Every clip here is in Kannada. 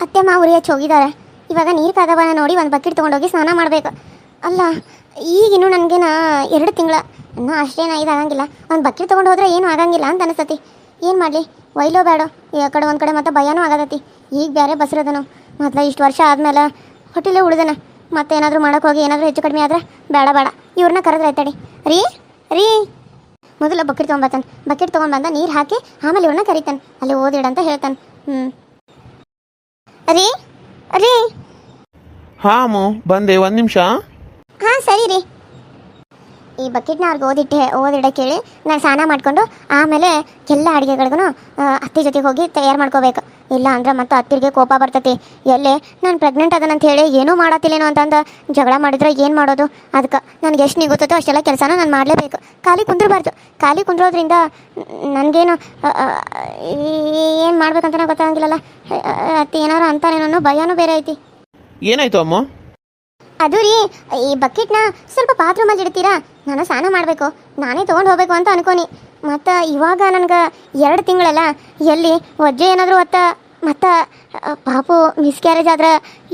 ಅತ್ತೆ ಮಾವ ಉರಿ ಹಚ್ಚಿ ಹೋಗಿದ್ದಾರೆ. ಇವಾಗ ನೀರು ಕಾದವನ ನೋಡಿ ಒಂದು ಬಕೆಟ್ ತೊಗೊಂಡೋಗಿ ಸ್ನಾನ ಮಾಡಬೇಕು. ಅಲ್ಲ ಈಗಿನ್ನೂ ನನಗೇನ 2 ತಿಂಗಳ ಇನ್ನೂ ಅಷ್ಟೇನ ಇದಾಗಂಗಿಲ್ಲ. ಒಂದು ಬಕೆಟ್ ತೊಗೊಂಡು ಹೋದ್ರೆ ಏನೂ ಆಗಂಗಿಲ್ಲ ಅಂತ ಅನಿಸ್ತತಿ. ಏನು ಮಾಡಲಿ, ಒಯ್ಲೋ ಬೇಡೋ ಈ ಕಡೆ ಒಂದು ಕಡೆ ಮತ್ತೆ ಭಯನೂ ಆಗತೈತಿ. ಈಗ ಬೇರೆ ಬಸ್ರದನು ಮೊದಲ ಇಷ್ಟು ವರ್ಷ ಆದ್ಮೇಲೆ ಹೊಟ್ಟಿಲೇ ಉಳಿದನ. ಮತ್ತೆ ಏನಾದರೂ ಮಾಡೋಕೆ ಹೋಗಿ ಏನಾದರೂ ಹೆಚ್ಚು ಕಡಿಮೆ ಆದ್ರೆ ಬೇಡ ಇವ್ರನ್ನ ಕರೆದ್ರೆ ಆಯ್ತಾಡಿ. ರೀ ರೀ ಮೊದಲ ಬಕೆಟ್ ತೊಗೊಂಬರ್ತಾನೆ. ಬಕೆಟ್ ತೊಗೊಂಡ್ಬಂದ ನೀರು ಹಾಕಿ ಆಮೇಲೆ ಇವ್ರನ್ನ ಕರಿತಾನೆ. ಅಲ್ಲಿ ಓದಿಡಂತ ಹೇಳ್ತಾನೆ. ರೀ ರೀ ಹಾಂ ಅಮ್ಮು ಬಂದೆ, 1 ನಿಮಿಷ. ಹಾಂ ಸರಿ ರೀ. ಈ ಬಕೆಟ್ನ ಅವ್ರಿಗೆ ಓದಿಡಕ್ಕೆ ಹೇಳಿ ನಾನು ಸ್ನಾನ ಮಾಡಿಕೊಂಡು ಆಮೇಲೆ ಎಲ್ಲ ಅಡುಗೆಗಳಿಗೂ ಅತ್ತೆ ಜೊತೆಗೆ ಹೋಗಿ ತಯಾರು ಮಾಡ್ಕೋಬೇಕು. ಇಲ್ಲ ಅಂದ್ರೆ ಮತ್ತೆ ಅತ್ತಿಗೆ ಕೋಪ ಬರ್ತೈತಿ. ಎಲ್ಲೇ ನಾನು ಪ್ರೆಗ್ನೆಂಟ್ ಅದನಂತ ಹೇಳಿ ಏನೂ ಮಾಡತ್ತಿಲ್ಲೇನೋ ಅಂತಂದು ಜಗಳ ಮಾಡಿದ್ರೆ ಏನು ಮಾಡೋದು? ಅದಕ್ಕೆ ನನಗೆ ಎಷ್ಟು ನಿಗುತ್ತೋ ಅಷ್ಟೆಲ್ಲ ಕೆಲಸನ ನಾನು ಮಾಡಲೇಬೇಕು. ಖಾಲಿ ಕುಂದ್ರಬಾರ್ದು. ಖಾಲಿ ಕುಂದ್ರೋದ್ರಿಂದ ನನಗೇನು ಏನು ಮಾಡ್ಬೇಕಂತ ಗೊತ್ತಾಗಂಗಿಲ್ಲಲ್ಲ. ಅತ್ತೆ ಏನಾರು ಅಂತಾನೇನೋ ಭಯನೂ ಬೇರೆ ಐತಿ. ಏನಾಯ್ತು ಅಮ್ಮ? ಅದು ರೀ, ಈ ಬಕೆಟ್ನ ಸ್ವಲ್ಪ ಬಾತ್ರೂಮಲ್ಲಿ ಇಡ್ತೀರಾ? ನಾನು ಸ್ನಾನ ಮಾಡಬೇಕು, ನಾನೇ ತೊಗೊಂಡು ಹೋಗ್ಬೇಕು ಅಂತ ಅನ್ಕೋನಿ. ಮತ್ತು ಇವಾಗ ನನಗೆ 2 ತಿಂಗಳಲ್ಲ, ಎಲ್ಲಿ ಒಜ್ಜೆ ಏನಾದರೂ ಮತ್ತು ಪಾಪು ಮಿಸ್ಕ್ಯಾರೇಜ್ ಆದ್ರೆ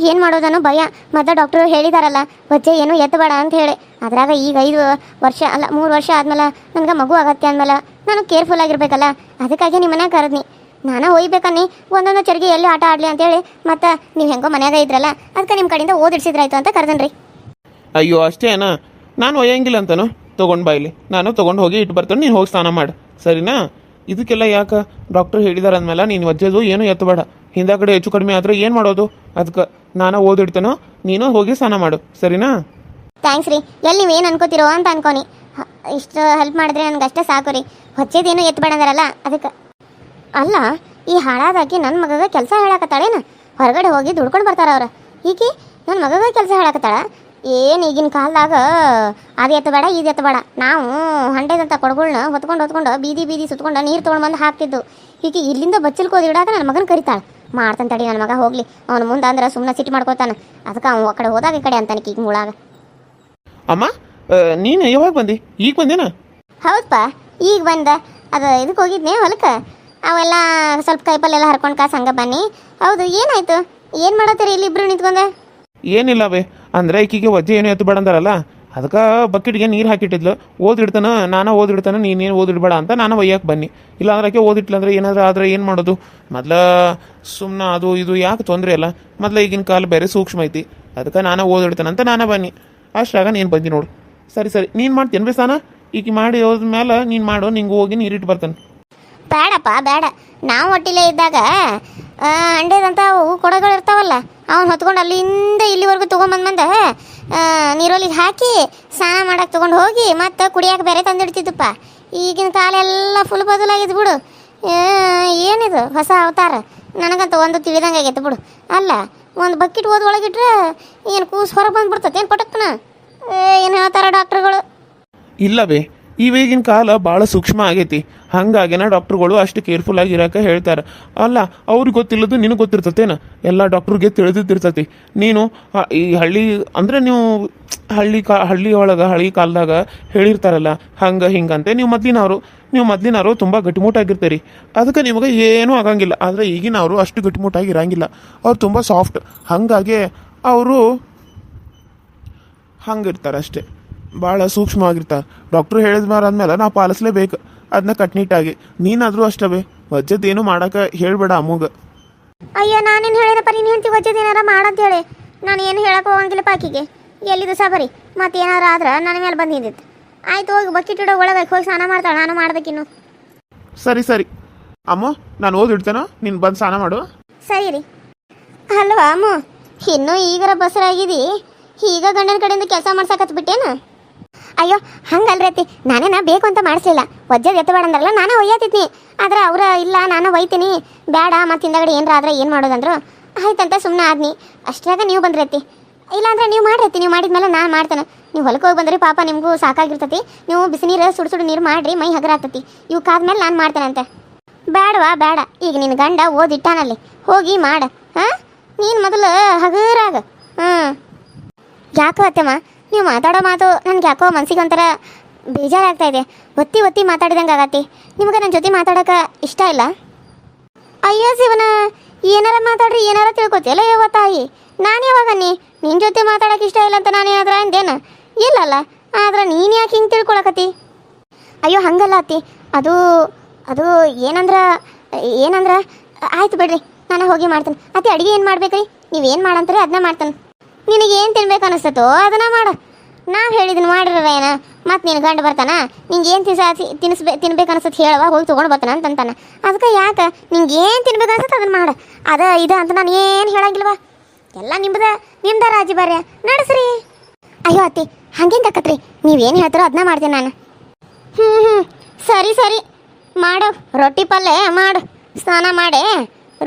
ಏನು ಮಾಡೋದನ್ನೋ ಭಯ. ಮತ್ತು ಡಾಕ್ಟ್ರು ಹೇಳಿದಾರಲ್ಲ ಒಜ್ಜೆ ಏನು ಎತ್ತಬೇಡ ಅಂತ ಹೇಳಿ. ಅದ್ರಾಗ ಈಗ 5 ವರ್ಷ ಅಲ್ಲ 3 ವರ್ಷ ಆದ್ಮೇಲೆ ನನಗೆ ಮಗು ಆಗತ್ತೆ ಅಂದಮೇಲೆ ನಾನು ಕೇರ್ಫುಲ್ ಆಗಿರ್ಬೇಕಲ್ಲ. ಅದಕ್ಕಾಗಿ ನಿಮ್ಮ ಮನ್ಯಾಗ ಕರೆದ್ನಿ. ನಾನು ಒಯ್ಬೇಕನ್ನಿ ಒಂದೊಂದು ಚರಿಗೆ ಎಲ್ಲಿ ಆಟ ಆಡಲಿ ಅಂತೇಳಿ. ಮತ್ತು ನೀವು ಹೆಂಗೋ ಮನ್ಯಾಗ ಇದ್ರಲ್ಲ ಅದಕ್ಕೆ ನಿಮ್ಮ ಕಡೆಯಿಂದ ಓದಿಡ್ಸಿದ್ರಾಯ್ತು ಅಂತ ಕರೆದನ್ರಿ. ಅಯ್ಯೋ ಅಷ್ಟೇನಾ? ನಾನು ಒಯ್ಯಂಗಿಲ್ಲ ಅಂತನೋ? ತೊಗೊಂಡು ಬಾಯಿಲಿ, ನಾನು ತೊಗೊಂಡು ಹೋಗಿ ಇಟ್ಟು ಬರ್ತಾನೆ, ನೀನು ಹೋಗಿ ಸ್ನಾನ ಮಾಡು, ಸರಿನಾ? ಇದಕ್ಕೆಲ್ಲ ಯಾಕೆ ಡಾಕ್ಟ್ರ್ ಹೇಳಿದಾರೆ ಅಂದಮೇಲೆ ನೀನು ಒಜ್ಜೆದು ಏನೂ ಎತ್ತಬೇಡ. ಹಿಂದಾಗಡೆ ಹೆಚ್ಚು ಕಡಿಮೆ ಆದರೆ ಏನು ಮಾಡೋದು? ಅದಕ್ಕೆ ನಾನು ಓದಿಡ್ತಾನೋ, ನೀನು ಹೋಗಿ ಸ್ನಾನ ಮಾಡು, ಸರಿನಾ? ಥ್ಯಾಂಕ್ಸ್ ರೀ. ಎಲ್ಲಿ ನೀವೇನು ಅನ್ಕೋತಿರೋ ಅಂತ ಅನ್ಕೋನಿ. ಇಷ್ಟು ಹೆಲ್ಪ್ ಮಾಡಿದ್ರೆ ನನಗೆ ಅಷ್ಟೇ ಸಾಕು ರೀ. ಹೊಚ್ಚೇದೇನು ಎತ್ತಬೇಡ ಅಂದಾರಲ್ಲ ಅದಕ್ಕೆ. ಅಲ್ಲ, ಈ ಹಾಳಾದಾಕಿ ನನ್ನ ಮಗಗೆ ಕೆಲಸ ಹೇಳಕತ್ತಾಳೇನ? ಹೊರಗಡೆ ಹೋಗಿ ದುಡ್ಕೊಂಡು ಬರ್ತಾರ ಅವ್ರು. ಈಕಿ ನನ್ನ ಮಗಗೆ ಕೆಲಸ ಹೇಳಕತ್ತಾಳ. ಏನು ಈಗಿನ ಕಾಲದಾಗ ಅದು ಎತ್ತಬೇಡ ಇದು ಎತ್ತಬೇಡ. ನಾವು ಹಂಡೆದಂಥ ಕೊಡಗಳ್ನ ಹೊತ್ಕೊಂಡು ಬೀದಿ ಸುತ್ಕೊಂಡು ನೀರು ತೊಗೊಂಡು ಹಾಕ್ತಿದ್ದು. ಈಕಿ ಇಲ್ಲಿಂದ ಬಚ್ಚಲ್ಕೋದು ಇಡಾಕ ನನ್ನ ಮಗನ ಕರಿತಾಳೆ. ಮಾಡ್ತಾನೆ ತಡಿ, ನನ್ನ ಮಗ ಹೋಗ್ಲಿ. ಅವನ ಮುಂದೆ ಅಂದ್ರೆ ಸುಮ್ಮನೆ ಸಿಟ್ಟು ಮಾಡ್ಕೋತಾನೆ. ಅದಕ್ಕೆ ಅವ್ನು ಆ ಕಡೆ ಹೋದಾಗ ಈ ಕಡೆ ಅಂತಾನೆ ಈಗ ಮುಳಾಗ. ಅಮ್ಮ ನೀನು ಯಾವಾಗ ಬಂದಿ? ಈಗ ಬಂದೇನಾ? ಹೌದಪ್ಪ, ಈಗ ಬಂದ. ಅದು ಇದಕ್ಕೆ ಹೋಗಿದ್ನೆ ಹೊಲಕ್ಕೆ. ಅವೆಲ್ಲ ಸ್ವಲ್ಪ ಕೈಪಲ್ಲೆಲ್ಲ ಹರ್ಕೊಂಡು ಕಾಸು ಹಂಗೆ ಬನ್ನಿ. ಹೌದು, ಏನಾಯ್ತು? ಏನು ಮಾಡತ್ತೀರಿ ಇಲ್ಲಿ ಇಬ್ರು ನಿಂತ್ಕೊಂಡೆ? ಏನಿಲ್ಲ ಬೇ, ಅಂದರೆ ಈಕಿಗೆ ಒಜ್ಜೆ ಏನು ಎತ್ತು ಬೇಡ ಅಂದಾರಲ್ಲ ಅದಕ್ಕೆ ಬಕೆಟ್ಗೆ ನೀರು ಹಾಕಿಟ್ಟಿದ್ಲು. ಓದಿಡ್ತಾನ, ನಾನು ಓದಿಡ್ತಾನೆ, ನೀನೇನು ಓದಿಡ್ಬೇಡ ಅಂತ ನಾನು ಒಯ್ಯಕ್ಕೆ ಬನ್ನಿ. ಇಲ್ಲಾಂದ್ರೆ ಆಕೆ ಓದಿಟ್ಲಂದ್ರೆ ಏನಾದರೂ ಆದರೆ ಏನು ಮಾಡೋದು? ಮೊದಲ ಸುಮ್ಮನೆ ಅದು ಇದು ಯಾಕೆ ತೊಂದರೆ ಅಲ್ಲ. ಮೊದಲು ಈಗಿನ ಕಾಲ ಬೇರೆ ಸೂಕ್ಷ್ಮ ಐತಿ. ಅದಕ್ಕೆ ನಾನು ಓದಿಡ್ತಾನಂತ ನಾನು ಬನ್ನಿ. ಅಷ್ಟಾಗ ನೀನು ಬಂದಿ ನೋಡು. ಸರಿ ನೀನು ಮಾಡ್ತೀನಿ ಬೇ ಸ್ನಾನ. ಈಕಿ ಮಾಡಿ ಹೋದ್ಮೇಲೆ ನೀನು ಮಾಡು, ನಿಂಗೆ ಹೋಗಿ ನೀರಿಟ್ಟು ಬರ್ತಾನೆ. ಬೇಡಪ್ಪ ಬೇಡ. ನಾವು ಒಟ್ಟಿಲೇ ಇದ್ದಾಗ ಅಂಡೇದಂಥ ಹೂ ಕೊಡಗಳು ಇರ್ತಾವಲ್ಲ, ಅವ್ನು ಹೊತ್ಕೊಂಡು ಅಲ್ಲಿಂದ ಇಲ್ಲಿವರೆಗೂ ತೊಗೊಂಬಂದು ನೀರೊಲಿಗೆ ಹಾಕಿ ಸ್ನಾನ ಮಾಡಕ್ಕೆ ತೊಗೊಂಡು ಹೋಗಿ ಮತ್ತು ಕುಡಿಯೋಕೆ ಬೇರೆ ತಂದಿಡ್ತಿದ್ದಪ್ಪ. ಈಗಿನ ಕಾಲ ಎಲ್ಲ ಫುಲ್ ಬದಲಾಗಿದ್ದು ಬಿಡು. ಏನಿದು ಹೊಸ ಅವತಾರ? ನನಗಂತ ಒಂದು ತಿಳಿದಂಗೆ ಆಗೈತೆ ಬಿಡು. ಅಲ್ಲ, ಒಂದು ಬಕೆಟ್ ಒಳಗಿಟ್ರೆ ಏನು ಕೂಸು ಹೊರಗೆ ಬಂದುಬಿಡ್ತದೆ ಏನು ಪಟಕ್ನ? ಏನು ಹೇಳ್ತಾರೆ ಡಾಕ್ಟ್ರುಗಳು? ಇಲ್ಲ ಬೇ, ಈಗಿನ ಕಾಲ ಭಾಳ ಸೂಕ್ಷ್ಮ ಆಗೈತಿ. ಹಾಗಾಗಿನ ಡಾಕ್ಟ್ರುಗಳು ಅಷ್ಟು ಕೇರ್ಫುಲ್ ಆಗಿ ಇರೋಕೆ ಹೇಳ್ತಾರೆ. ಅಲ್ಲ, ಅವ್ರಿಗೆ ಗೊತ್ತಿಲ್ಲದು ನಿನಗೆ ಗೊತ್ತಿರ್ತತೇನ? ಎಲ್ಲ ಡಾಕ್ಟ್ರಿಗೆ ತಿಳಿದಿರ್ತಿರ್ತತಿ. ನೀನು ಈ ಹಳ್ಳಿ ಅಂದರೆ ನೀವು ಹಳ್ಳಿ ಒಳಗೆ ಹಳ್ಳಿ ಕಾಲದಾಗ ಹೇಳಿರ್ತಾರಲ್ಲ ಹಂಗೆ ಹಿಂಗಂತೆ. ನೀವು ಮೊದಲಿನವರು ತುಂಬ ಗಟ್ಟಿಮುಟ್ಟಾಗಿರ್ತೀರಿ. ಅದಕ್ಕೆ ನಿಮಗೆ ಏನೂ ಆಗಂಗಿಲ್ಲ. ಆದರೆ ಈಗಿನವರು ಅಷ್ಟು ಗಟ್ಟಿಮುಟ್ಟಾಗಿ ಇರಂಗಿಲ್ಲ. ಅವ್ರು ತುಂಬ ಸಾಫ್ಟ್. ಹಾಗಾಗಿ ಅವರು ಹಂಗಿರ್ತಾರೆ ಅಷ್ಟೇ, ಭಾಳ ಸೂಕ್ಷ್ಮವಾಗಿರ್ತಾರೆ. ಡಾಕ್ಟ್ರು ಹೇಳಿದ ಮಾರಾದ್ಮೇಲೆ ನಾವು ಪಾಲಿಸ್ಲೇಬೇಕು ಅದನ್ನ ಕಟ್ನಿಟ್ಟಾಗಿ. ನೀನಾದರೂ ಅಷ್ಟೇ ಬೇ, ವಜ್ಜದ್ದೇನು ಮಾಡೋಕೆ ಹೇಳಬೇಡ ಅಮ್ಮಗ. ಅಯ್ಯೋ, ನಾನೇನು ಹೇಳಿದಪ್ಪ ನೀನು ಹೆಂಡ್ತಿ ವಜ್ಜದೇನಾರ ಮಾಡಂತ ಹೇಳಿ? ನಾನು ಏನು ಹೇಳಕ್ಕೆ ಹೋಗಂಗಿಲ್ಲ ಪಾಕಿಗೆ. ಎಲ್ಲಿದು ಸಬರಿ ಮತ್ತೇನಾರು ಆದ್ರೆ ನನ್ನ ಮೇಲೆ ಬಂದು ನಿಂದಿತ್ತು. ಆಯ್ತು, ಹೋಗಿ ಬಕೆಟ್ ಇಡೋ ಒಳಗೆ ಹೋಗಿ ಸ್ನಾನ ಮಾಡ್ತಾಳೆ, ನಾನು ಮಾಡ್ಬೇಕಿನ್ನು. ಸರಿ ಅಮ್ಮ, ನಾನು ಓದಿಡ್ತೇನೋ, ನೀನು ಬಂದು ಸ್ನಾನ ಮಾಡು. ಸರಿ ರೀ. ಅಲ್ವಾ ಅಮ್ಮ, ಇನ್ನೂ ಈಗರ ಬಸರಾಗಿದ್ದಿ? ಈಗ ಗಂಡನ ಕಡೆಯಿಂದ ಕೆಲಸ ಮಾಡ್ಸಕತ್ ಬಿಟ್ಟೇನು? ಅಯ್ಯೋ ಹಂಗಲ್ರಿ ಅತ್ತಿ, ನಾನೇನ ಬೇಕು ಅಂತ ಮಾಡಿಸ್ಲಿಲ್ಲ. ಒಜ್ಜೆ ಎತ್ತಬೇಡ ಅಂದ್ರಲ್ಲ, ನಾನು ಒಯ್ಯತ್ತಿದ್ನಿ. ಆದ್ರೆ ಅವ್ರ ಇಲ್ಲ ನಾನು ಒಯ್ತೀನಿ ಬೇಡ ಮತ್ತು ಹಿಂದಗಡೆ ಏನಾರ ಆದ್ರೆ ಏನು ಮಾಡೋದಂದ್ರು. ಆಯ್ತಂತ ಸುಮ್ಮನೆ ಆದ್ನಿ. ಅಷ್ಟಾಗ ನೀವು ಬಂದ್ರಿ ಅತ್ತಿ. ಇಲ್ಲಾಂದ್ರೆ ನೀವು ಮಾಡಿರ್ತಿ. ನೀವು ಮಾಡಿದ್ಮೇಲೆ ನಾನು ಮಾಡ್ತೇನೆ. ನೀವು ಹೊಲಕ್ಕೆ ಹೋಗಿ ಬಂದ್ರಿ ಪಾಪ, ನಿಮಗೂ ಸಾಕಾಗಿರ್ತತಿ. ನೀವು ಬಿಸಿ ನೀರು ಸುಡು ನೀರು ಮಾಡಿರಿ, ಮೈ ಹಗರ ಆಗ್ತತಿ. ಇವಕ್ಕಾದ್ಮೇಲೆ ನಾನು ಮಾಡ್ತೇನಂತೆ. ಬೇಡವಾ ಬೇಡ, ಈಗ ನಿನ್ನ ಗಂಡ ಓದಿಟ್ಟಾನಲ್ಲಿ ಹೋಗಿ ಮಾಡ. ಹಾಂ, ನೀನು ಮೊದಲು ಹಗರಾಗ. ಯಾಕೋ ಅತ್ತಮ್ಮ, ನೀವು ಮಾತಾಡೋ ಮಾತು ನನಗೆ ಯಾಕೋ ಮನ್ಸಿಗೆ ಒಂಥರ ಬೇಜಾರಾಗ್ತಾ ಇದೆ. ಒತ್ತಿ ಮಾತಾಡಿದಂಗೆ ಆಗತ್ತಿ. ನಿಮ್ಗೆ ನನ್ನ ಜೊತೆ ಮಾತಾಡೋಕೆ ಇಷ್ಟ ಇಲ್ಲ? ಅಯ್ಯೋ ಶಿವನ, ಏನಾರ ಮಾತಾಡ್ರಿ ಏನಾರ ತಿಳ್ಕೊತಿಯಲ್ಲ ಯವ್ವ ತಾಯಿ. ನಾನು ಯಾವಾಗ ನಿನ್ನ ಜೊತೆ ಮಾತಾಡೋಕೆ ಇಷ್ಟ ಇಲ್ಲ ಅಂತ ನಾನು ಏನಾದ್ರ ಅಂದೇನ? ಇಲ್ಲಲ್ಲ. ಆದ್ರೆ ನೀನು ಯಾಕೆ ಹಿಂಗೆ ತಿಳ್ಕೊಳಕತ್ತಿ? ಅಯ್ಯೋ ಹಂಗಲ್ಲ ಅತ್ತಿ, ಅದು ಅದು ಏನಂದ್ರ ಆಯ್ತು ಬಿಡ್ರಿ, ನಾನು ಹೋಗಿ ಮಾಡ್ತೇನೆ. ಅತ್ತಿ ಅಡುಗೆ ಏನು ಮಾಡ್ಬೇಕ್ರಿ? ನೀವೇನು ಮಾಡಂತಾರೆ ಅದನ್ನ ಮಾಡ್ತಾನೆ. ನಿನಗೇನು ತಿನ್ಬೇಕು ಅನಿಸ್ತತೋ ಅದನ್ನ ಮಾಡು. ನಾವು ಹೇಳಿದ್ದೀನಿ ಮಾಡಿರ ಏನ? ಮತ್ತು ನಿನ್ನ ಗಂಡು ಬರ್ತಾನ, ನಿಂಗೆ ಏನು ತಿನ್ಬೇಕು ಅನ್ಸತ್ತೆ ಹೇಳವ, ಹೋಗಿ ತೊಗೊಂಡು ಬರ್ತಾನ ಅಂತಂತಾನೆ. ಅದಕ್ಕೆ ಯಾಕೆ ನಿಂಗೆ ಏನು ತಿನ್ಬೇಕು ಅನ್ಸತ್ತೆ ಅದನ್ನ ಮಾಡು. ಇದು ಅಂತ ನಾನು ಏನು ಹೇಳಂಗಿಲ್ವ. ಎಲ್ಲ ನಿಮ್ದ ರಾಜಿ ಬರ್ಯ ನಡೆಸ್ರಿ. ಅಯ್ಯೋ ಅತ್ತಿ ಹಂಗೇನು ತಕ್ಕತ್ರಿ, ನೀವೇನು ಹೇಳ್ತಾರೋ ಅದನ್ನ ಮಾಡ್ತೀನಿ ನಾನು. ಸರಿ ಮಾಡು. ರೊಟ್ಟಿ ಪಲ್ಯ ಮಾಡು. ಸ್ನಾನ ಮಾಡಿ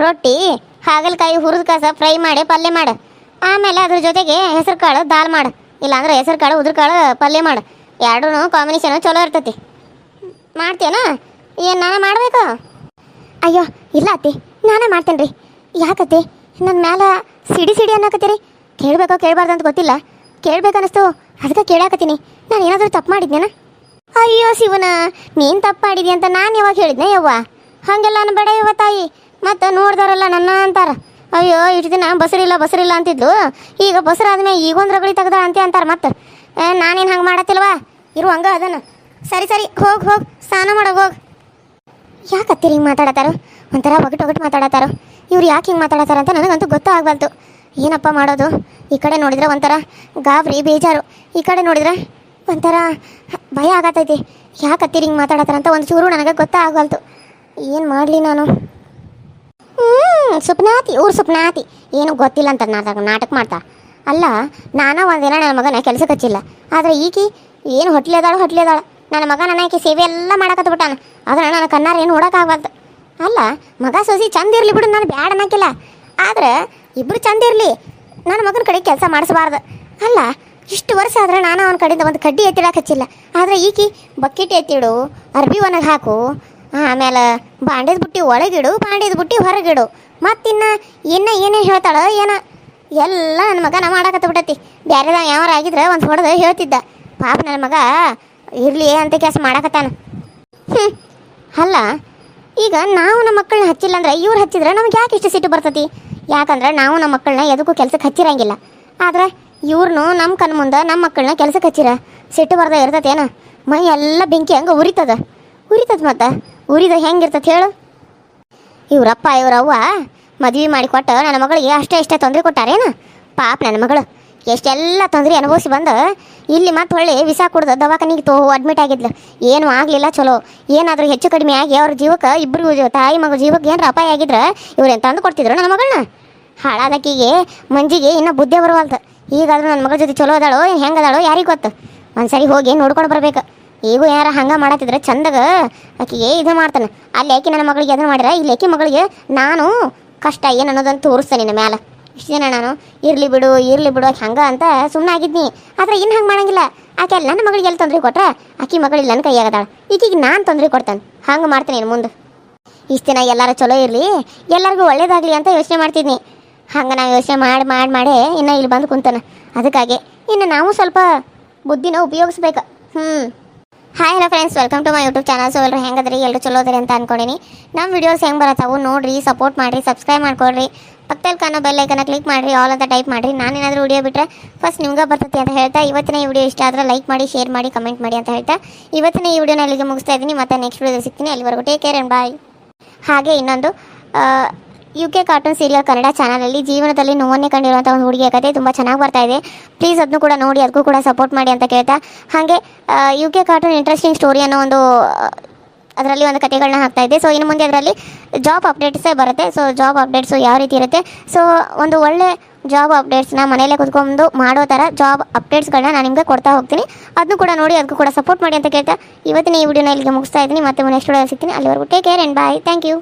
ರೊಟ್ಟಿ ಹಾಗಲಕಾಯಿ ಹುರಿದ ಕಸ ಫ್ರೈ ಮಾಡಿ ಪಲ್ಯ ಮಾಡು. ಆಮೇಲೆ ಅದ್ರ ಜೊತೆಗೆ ಹೆಸರು ಕಾಳು ದಾಲ್ ಮಾಡು, ಇಲ್ಲಾಂದ್ರೆ ಹೆಸರು ಕಾಳು ಉದ್ರ ಕಾಳು ಪಲ್ಯ ಮಾಡು. ಎರಡೂ ಕಾಂಬಿನೇಷನು ಚಲೋ ಇರ್ತೈತಿ. ಮಾಡ್ತೀಯನ? ಏನು ನಾನು ಮಾಡಬೇಕು? ಅಯ್ಯೋ ಇಲ್ಲ ಅತ್ತಿ, ನಾನೇ ಮಾಡ್ತೇನೆ ರೀ. ಯಾಕತ್ತಿ ನನ್ನ ಮ್ಯಾಲ ಸಿಡಿ ಅನ್ನಕತ್ತೀರಿ? ಕೇಳಬೇಕೋ ಕೇಳಬಾರ್ದು ಅಂತ ಗೊತ್ತಿಲ್ಲ, ಕೇಳ್ಬೇಕನ್ನಿಸ್ತು ಅದಕ್ಕೆ ಕೇಳಾಕತ್ತೀನಿ. ನಾನು ಏನಾದರೂ ತಪ್ಪು ಮಾಡಿದ್ನೇನ? ಅಯ್ಯೋ ಶಿವನ, ನೀನು ತಪ್ಪು ಮಾಡಿದಿ ಅಂತ ನಾನು ಯಾವಾಗ ಹೇಳಿದ್ನೆ ಯವ್ವ? ಹಾಗೆಲ್ಲ ಅನ್ಬೇಡ ಯವ್ವ ತಾಯಿ. ಮತ್ತು ನೋಡ್ದಾರಲ್ಲ ನನ್ನ ಅಂತಾರ, ಅಯ್ಯೋ ಇಷ್ಟು ದಿನ ಬಸರಿಲ್ಲ ಅಂತಿದ್ಲು, ಈಗ ಬಸರಾದ್ಮೇಲೆ ಈಗೊಂದು ರಗಳಿ ತೆಗ್ದ ಅಂತಾರೆ. ಮತ್ತು ನಾನೇನು ಹಂಗೆ ಮಾಡತ್ತಿಲ್ವಾ? ಇರು ಹಂಗ ಅದನ್ನು. ಸರಿ ಹೋಗಿ ಸ್ನಾನ ಮಾಡೋಗಿ ಹೋಗಿ. ಯಾಕೆ ಹತ್ತಿರ ಹಿಂಗೆ ಮಾತಾಡತ್ತಾರೋ? ಒಂಥರ ಒಗಟು ಮಾತಾಡತ್ತಾರೋ. ಇವ್ರು ಯಾಕೆ ಹಿಂಗೆ ಮಾತಾಡತ್ತಾರ ಅಂತ ನನಗಂತೂ ಗೊತ್ತಾಗಬಾರ್ದು. ಏನಪ್ಪ ಮಾಡೋದು? ಈ ಕಡೆ ನೋಡಿದ್ರೆ ಒಂಥರ ಗಾಬರಿ ಬೇಜಾರು, ಈ ಕಡೆ ನೋಡಿದ್ರೆ ಒಂಥರ ಭಯ ಆಗತೈತಿ. ಯಾಕೆ ಹತ್ತಿರ ಹಿಂಗೆ ಮಾತಾಡತ್ತಾರ ಅಂತ ಒಂದು ಚೂರು ನನಗೆ ಗೊತ್ತಾಗಬಾರ್ದು. ಏನು ಮಾಡಲಿ ನಾನು? ಸುಪ್ನಾತಿ ಏನು ಗೊತ್ತಿಲ್ಲ ಅಂತ ನಾಟಕ ಮಾಡ್ತಾ ಅಲ್ಲ. ನಾನು ಒಂದಿನ ನನ್ನ ಮಗನ ಕೆಲಸಕ್ಕೆ ಹಚ್ಚಿಲ್ಲ, ಆದರೆ ಈಕಿ ಏನು ಹೊಟ್ಲೆದಾಳು. ನನ್ನ ಮಗ ನನ್ನ ಆಕೆ ಸೇವೆ ಎಲ್ಲ ಮಾಡಕತ್ಬಿಟ್ಟಾನ. ಆದ್ರೆ ನನ್ನ ಕಣ್ಣಾರ ಏನು ನೋಡೋಕ್ಕಾಗಬಾರ್ದು. ಅಲ್ಲ, ಮಗ ಸೊಸಿ ಚಂದ ಇರಲಿ ಬಿಡು, ನಾನು ಬ್ಯಾಡ ಅನ್ನಕ್ಕಿಲ್ಲ. ಆದ್ರೆ ಇಬ್ಬರು ಚಂದ ಇರಲಿ, ನನ್ನ ಮಗನ ಕಡೆ ಕೆಲಸ ಮಾಡಿಸ್ಬಾರ್ದು. ಅಲ್ಲ, ಇಷ್ಟು ವರ್ಷ ಆದ್ರೆ ನಾನು ಅವನ ಕಡೆಯಿಂದ ಒಂದು ಕಡ್ಡಿ ಎತ್ತಿಡಕ್ಕೆ ಹಚ್ಚಿಲ್ಲ, ಆದರೆ ಈಕಿ ಬಕೆಟ್ ಎತ್ತಿಡು, ಅರ್ಬಿ ಒಣಗಿ ಹಾಕು, ಆಮೇಲೆ ಬಾಂಡೆದ ಬುಟ್ಟಿ ಒಳಗಿಡು, ಬಾಂಡೆದ ಬುಟ್ಟಿ ಹೊರಗಿಡು, ಮತ್ತಿನ್ನು ಏನೇ ಹೇಳ್ತಾಳೋ ಏನೋ ಎಲ್ಲ ನನ್ನ ಮಗನ ಮಾಡಾಕತ್ತಬಿಟ್ಟತಿ. ಬ್ಯಾರೆದಾಗ ಯಾವಾರ ಆಗಿದ್ರೆ ಒಂದು ಹೊಡೆದು ಹೇಳ್ತಿದ್ದ. ಪಾಪ ನನ್ನ ಮಗ ಇರಲಿ ಅಂತ ಕೆಲಸ ಮಾಡಾಕತ್ತಾನ. ಅಲ್ಲ, ಈಗ ನಾವು ನಮ್ಮ ಮಕ್ಕಳನ್ನ ಹಚ್ಚಿಲ್ಲ ಅಂದ್ರೆ ಇವ್ರು ಹಚ್ಚಿದ್ರೆ ನಮ್ಗೆ ಯಾಕೆ ಇಷ್ಟು ಸಿಟ್ಟು ಬರ್ತತಿ? ಯಾಕಂದ್ರೆ ನಾವು ನಮ್ಮ ಮಕ್ಕಳನ್ನ ಎದಕ್ಕೂ ಕೆಲಸಕ್ಕೆ ಹಚ್ಚಿರಂಗಿಲ್ಲ. ಆದ್ರೆ ಇವ್ರನ್ನೂ ನಮ್ಮ ಕಣ್ಣು ಮುಂದೆ ನಮ್ಮ ಮಕ್ಕಳನ್ನ ಕೆಲಸಕ್ಕೆ ಹಚ್ಚಿರ ಸಿಟ್ಟು ಬರ್ದ ಇರ್ತತೇನ? ಮೈ ಎಲ್ಲ ಬೆಂಕಿ ಹಂಗೆ ಉರಿತದ ಮತ್ತು ಉರಿದ ಹೆಂಗಿರ್ತತಿ ಹೇಳು? ಇವ್ರಪ್ಪ ಇವ್ರವ್ವ ಮದುವೆ ಮಾಡಿಕೊಟ್ಟು ನನ್ನ ಮಗಳಿಗೆ ಅಷ್ಟೇ ತೊಂದರೆ ಕೊಟ್ಟಾರೇನು? ಪಾಪ ನನ್ನ ಮಗಳು ಎಷ್ಟೆಲ್ಲ ತೊಂದರೆ ಅನುಭವಿಸಿ ಬಂದು ಇಲ್ಲಿ ಮತ್ತೆ ಹೊಳ್ಳಿ ವಿಸಾ ಕುಡ್ದು ದವಾಖಾನಿಗೆ ಅಡ್ಮಿಟ್ ಆಗಿದ್ಲು. ಏನೂ ಆಗಲಿಲ್ಲ, ಚಲೋ. ಏನಾದರೂ ಹೆಚ್ಚು ಕಡಿಮೆ ಆಗಿ ಅವ್ರ ಜೀವಕ್ಕೆ ಇಬ್ಬರಿಗೂ ತಾಯಿ ಮಗು ಜೀವಕ್ಕೆ ಏನಾರ ಅಪಾಯ ಆಗಿದ್ರೆ ಇವ್ರೇನು ತಂದು ಕೊಡ್ತಿದ್ರು ನನ್ನ ಮಗಳನ್ನ? ಹಾಳಾದಕ್ಕಿಗೆ ಮಂಜಿಗೆ ಇನ್ನೂ ಬುದ್ಧಿ ಬರುವಲ್ತು. ಈಗಾದ್ರೂ ನನ್ನ ಮಗಳ ಜೊತೆ ಚಲೋ ಅದಾಳೋ ಹೆಂಗದಾಳೋ ಯಾರಿಗೆ ಗೊತ್ತು? ಒಂದ್ಸರಿ ಹೋಗಿ ನೋಡ್ಕೊಂಡು ಬರ್ಬೇಕು. ಈಗೂ ಏನಾರ ಹಂಗೆ ಮಾಡತ್ತಿದ್ರೆ ಚಂದಾಗ ಆಕೆಗೆ ಇದು ಮಾಡ್ತಾನೆ. ಅಲ್ಲಿ ಆಕೆ ನನ್ನ ಮಗಳಿಗೆ ಅದನ್ನು ಮಾಡಿರ, ಇಲ್ಲಿ ಆಕೆ ಮಗಳಿಗೆ ನಾನು ಕಷ್ಟ ಏನು ಅನ್ನೋದನ್ನು ತೋರಿಸ್ತೇನೆ ನಿನ್ನ ಮ್ಯಾಲೆ. ಇಷ್ಟು ದಿನ ನಾನು ಇರಲಿ ಬಿಡು ಆಕೆ ಹಂಗೆ ಅಂತ ಸುಮ್ಮನೆ ಆಗಿದ್ನಿ. ಆದರೆ ಇನ್ನು ಹಂಗೆ ಮಾಡಂಗಿಲ್ಲ. ಆಕೆ ಅಲ್ಲಿ ನನ್ನ ಮಗಳಿಗೆ ಎಲ್ಲಿ ತೊಂದರೆ ಕೊಟ್ರೆ ಆಕೆ ಮಗಳಿಗೆ ನನ್ನ ಕೈಯಾಗದಾಳ, ಈಕೆಗೆ ನಾನು ತೊಂದರೆ ಕೊಡ್ತಾನೆ. ಹಂಗೆ ಮಾಡ್ತೇನೆ ಇನ್ನು ಮುಂದೆ. ಇಷ್ಟು ದಿನ ಎಲ್ಲರೂ ಚಲೋ ಇರಲಿ, ಎಲ್ಲರಿಗೂ ಒಳ್ಳೇದಾಗಲಿ ಅಂತ ಯೋಚನೆ ಮಾಡ್ತಿದ್ನಿ. ಹಂಗೆ ನಾವು ಯೋಚನೆ ಮಾಡಿ ಇನ್ನು ಇಲ್ಲಿ ಬಂದು ಕುಂತಾನೆ. ಅದಕ್ಕಾಗಿ ಇನ್ನು ನಾವು ಸ್ವಲ್ಪ ಬುದ್ಧಿನ ಉಪಯೋಗಿಸ್ಬೇಕು. Hi hello friends, welcome to my YouTube channel. So ಎಲ್ಲರೂ ಹೆಂಗದ್ರಿ, ಎಲ್ಲರೂ ಚಲೋ ಅದ್ರಿ ಅಂತ ಅನ್ಕೊಂಡಿನಿ. ನಮ್ಮ ವೀಡಿಯೋಸ್ ಹೆಂಗೆ ಬರತ್ತಾವು ನೋಡಿರಿ, ಸಪೋರ್ಟ್ ಮಾಡಿರಿ, ಸಬ್ಸ್ಕ್ರೈಬ್ ಮಾಡ್ಕೊಳ್ರಿ, ಪಕ್ಕದಲ್ಲಿ ಕಾಣೋ ಬೆಲ್ ಐಕನ್ನ ಕ್ಲಿಕ್ ಮಾಡಿರಿ, ಆಲ್ ಅಂತ ಟೈಪ್ ಮಾಡಿರಿ. ನಾನೇನಾದರೂ ವಿಡಿಯೋ ಬಿಟ್ಟರೆ ಫಸ್ಟ್ ನಿಮ್ಗೆ ಬರ್ತೈತಿ ಅಂತ ಹೇಳ್ತಾ ಇವತ್ತಿನ ಈ ವಿಡಿಯೋ ಇಷ್ಟ ಆದರೆ ಲೈಕ್ ಮಾಡಿ, ಶೇರ್ ಮಾಡಿ, ಕಮೆಂಟ್ ಮಾಡಿ ಅಂತ ಹೇಳ್ತಾ ಇವತ್ತಿನ ಈ ವಿಡಿಯೋನ ಇಲ್ಲಿಗೆ ಮುಗಿಸ್ತಾ ಇದ್ದೀನಿ. ಮತ್ತೆ ನೆಕ್ಸ್ಟ್ ವಿಡಿಯೋದಲ್ಲಿ ಸಿಗ್ತೀನಿ. ಅಲ್ಲಿವರೆಗೂ ಟೇಕ್ ಕೇರ್ ಆ್ಯಂಡ್ ಬಾಯ್. ಹಾಗೆ ಇನ್ನೊಂದು UK ಕಾರ್ಟೂನ್ ಸೀರಿಯಲ್ ಕನ್ನಡ ಚಾನಲಲ್ಲಿ ಜೀವನದಲ್ಲಿ ನೋವನ್ನೇ ಕಂಡಿರುವಂಥ ಒಂದು ಹುಡುಗಿಯ ಕತೆ ತುಂಬ ಚೆನ್ನಾಗಿ ಬರ್ತಾ ಇದೆ. ಪ್ಲೀಸ್ ಅದನ್ನು ಕೂಡ ನೋಡಿ, ಅದಕ್ಕೂ ಕೂಡ ಸಪೋರ್ಟ್ ಮಾಡಿ ಅಂತ ಕೇಳ್ತಾ, ಹಾಗೆ UK ಕಾರ್ಟೂನ್ ಇಂಟ್ರೆಸ್ಟಿಂಗ್ ಸ್ಟೋರಿ ಅನ್ನೋ ಒಂದು ಅದರಲ್ಲಿ ಒಂದು ಕತೆಗಳನ್ನ ಹಾಕ್ತಾ ಇದೆ. ಸೊ ಇನ್ನು ಮುಂದೆ ಅದರಲ್ಲಿ ಜಾಬ್ ಅಪ್ಡೇಟ್ಸೇ ಬರುತ್ತೆ. ಸೊ ಜಾಬ್ ಅಪ್ಡೇಟ್ಸು ಯಾವ ರೀತಿ ಇರುತ್ತೆ, ಸೊ ಒಂದು ಒಳ್ಳೆ ಜಾಬ್ ಅಪ್ಡೇಟ್ಸ್ನ ಮನೆಯಲ್ಲೇ ಕೂತ್ಕೊಂಡು ಮಾಡೋ ಥರ ಜಾಬ್ ಅಪ್ಡೇಟ್ಸ್ಗಳನ್ನ ನಾನು ನಿಮಗೆ ಕೊಡ್ತಾ ಹೋಗ್ತೀನಿ. ಅದನ್ನು ಕೂಡ ನೋಡಿ, ಅದಕ್ಕೂ ಕೂಡ ಸಪೋರ್ಟ್ ಮಾಡಿ ಅಂತ ಕೇಳ್ತಾ ಇವತ್ತಿನ ಈ ವಿಡಿಯೋನ ಇಲ್ಲಿಗೆ ಮುಗಿಸ್ತಾ ಇದ್ದೀನಿ. ಮತ್ತೆ ನೆಕ್ಸ್ಟ್ ವಿಡಿಯೋ ಸಿಗ್ತೀನಿ. ಅಲ್ಲಿವರೆಗೂ take care and bye. Thank you.